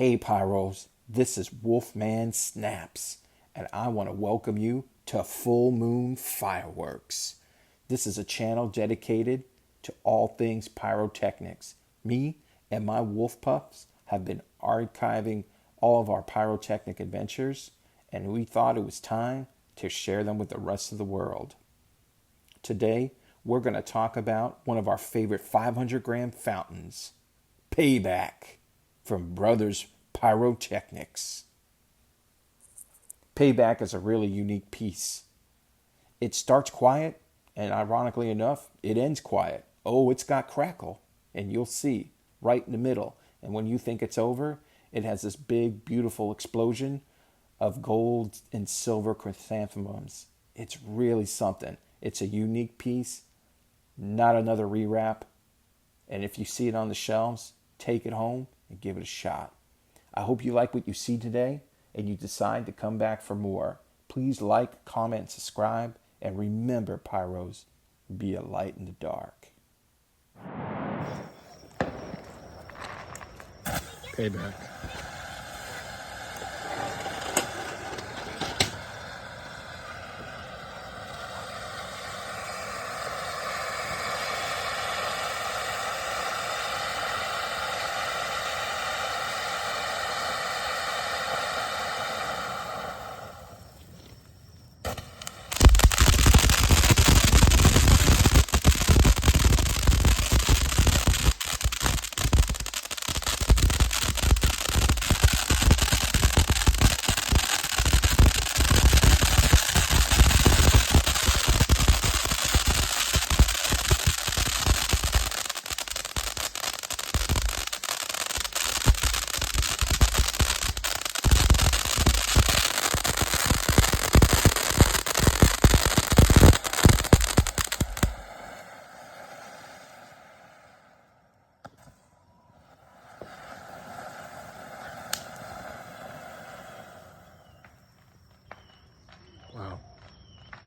Hey Pyros, this is Wolfman Snaps, and I want to welcome you to Full Moon Fireworks. This is a channel dedicated to all things pyrotechnics. Me and my wolf pups have been archiving all of our pyrotechnic adventures, and we thought it was time to share them with the rest of the world. Today, we're going to talk about one of our favorite 500-gram fountains, Payback, from Brothers Pyrotechnics. Payback is a really unique piece. It starts quiet, and ironically enough, it ends quiet. Oh, it's got crackle, and you'll see, right in the middle. And when you think it's over, it has this big, beautiful explosion of gold and silver chrysanthemums. It's really something. It's a unique piece, not another rewrap. And if you see it on the shelves, take it home and give it a shot. I hope you like what you see today and you decide to come back for more. Please like, comment, subscribe, and remember, Pyros, be a light in the dark. Payback.